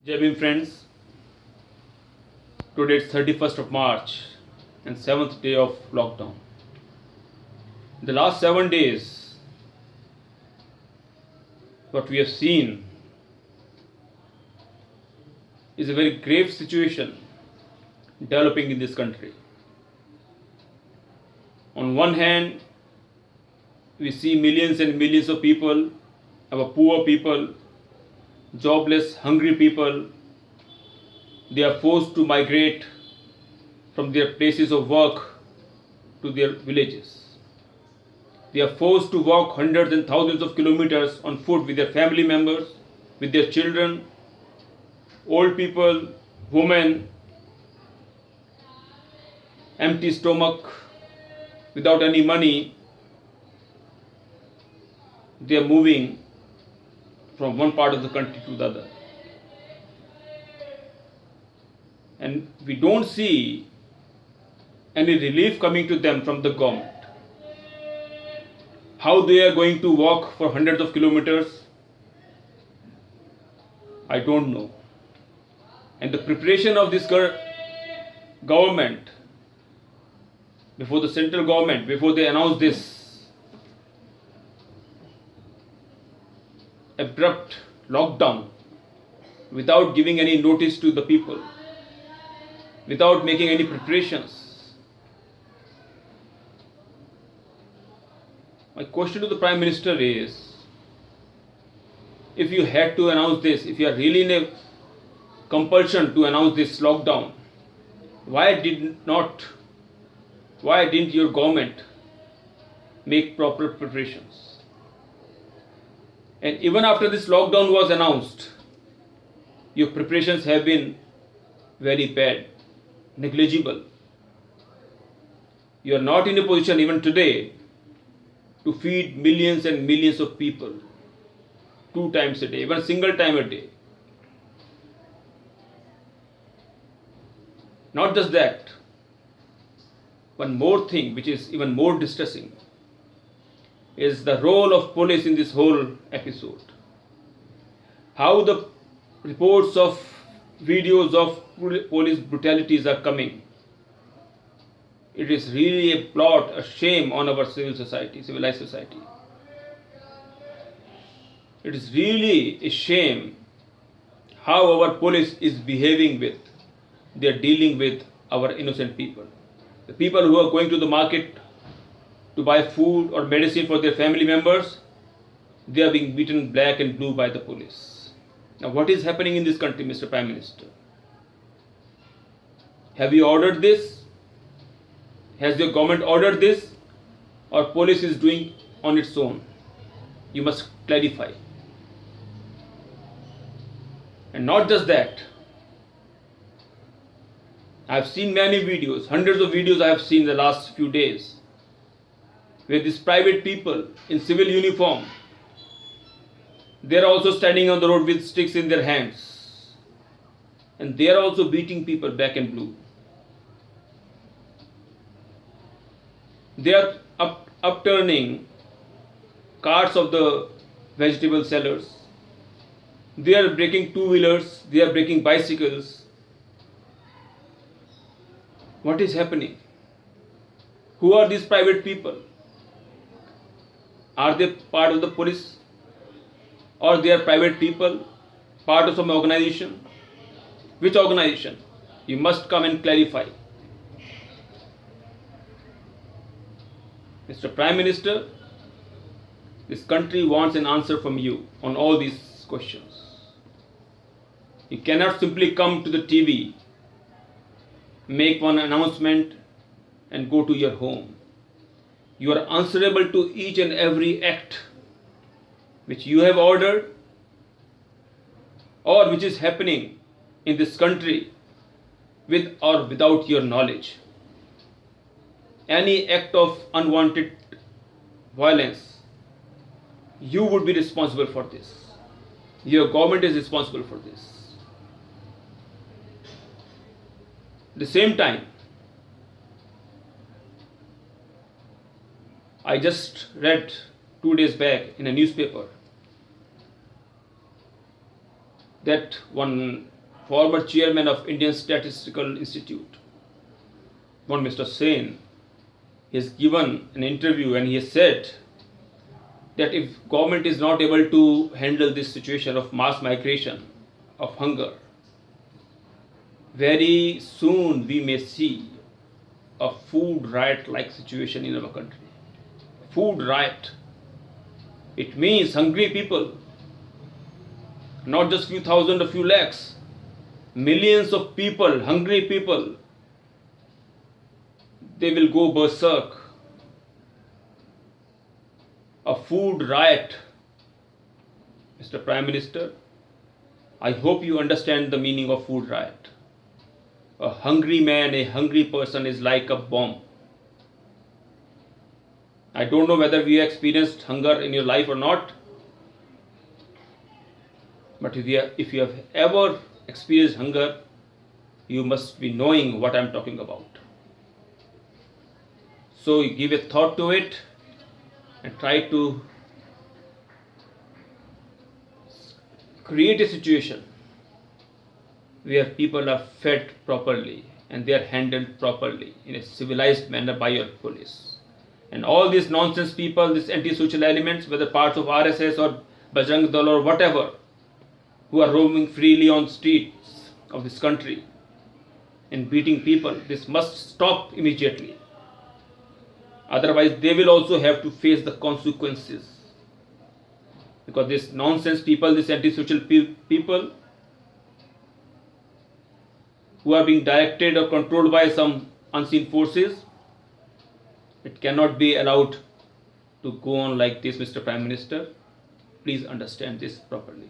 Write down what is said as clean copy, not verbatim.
Jai Bhim friends, today is 31st of March and 7th day of lockdown. In the last 7 days, what we have seen is a very grave situation developing in this country. On one hand, we see millions and millions of people, our poor people, jobless, hungry people. They are forced to migrate from their places of work to their villages. They are forced to walk hundreds and thousands of kilometers on foot with their family members, with their children, old people, women, empty stomach, without any money. They are moving from one part of the country to the other. And we don't see any relief coming to them from the government. How they are going to walk for hundreds of kilometers, I don't know. And the preparation of this government, before the central government, before they announce this abrupt lockdown, without giving any notice to the people, without making any preparations. My question to the Prime Minister is, if you had to announce this, if you are really in a compulsion to announce this lockdown, why didn't your government make proper preparations? And even after this lockdown was announced, your preparations have been very bad, negligible. You are not in a position even today to feed millions and millions of people 2 times a day, even a single time a day. Not just that, one more thing which is even more distressing is the role of police in this whole episode. How the reports of videos of police brutalities are coming. It is really a blot, a shame on our civilized society. It is really a shame how our police is behaving with, they are dealing with our innocent people. The people who are going to the market to buy food or medicine for their family members, they are being beaten black and blue by the police. Now what is happening in this country, Mr. Prime Minister? Have you ordered this? Has your government ordered this? Or police is doing on its own? You must clarify. And not just that. I have seen many videos, hundreds of videos I have seen in the last few days, where these private people in civil uniform, they are also standing on the road with sticks in their hands. And they are also beating people black and blue. They are upturning carts of the vegetable sellers. They are breaking two-wheelers. They are breaking bicycles. What is happening? Who are these private people? Are they part of the police? Or they are private people, part of some organization? Which organization? You must come and clarify. Mr. Prime Minister, this country wants an answer from you on all these questions. You cannot simply come to the TV, make one announcement and go to your home. You are answerable to each and every act which you have ordered or which is happening in this country with or without your knowledge. Any act of unwanted violence, you would be responsible for this. Your government is responsible for this. At the same time, I just read 2 days back in a newspaper that one former chairman of Indian Statistical Institute, one Mr. Sen, he has given an interview and he has said that if government is not able to handle this situation of mass migration, of hunger, very soon we may see a food riot-like situation in our country. Food riot. It means hungry people, not just few thousand or few lakhs, millions of people, hungry people, they will go berserk. A food riot. Mr. Prime Minister, I hope you understand the meaning of food riot. A hungry man, a hungry person is like a bomb. I don't know whether you experienced hunger in your life or not, but if you have ever experienced hunger, you must be knowing what I am talking about. So you give a thought to it and try to create a situation where people are fed properly and they are handled properly in a civilized manner by your police. And all these nonsense people, these anti-social elements, whether parts of RSS or Bajrang Dal or whatever, who are roaming freely on streets of this country and beating people, this must stop immediately. Otherwise, they will also have to face the consequences. Because these nonsense people, these anti-social people, who are being directed or controlled by some unseen forces, it cannot be allowed to go on like this, Mr. Prime Minister. Please understand this properly.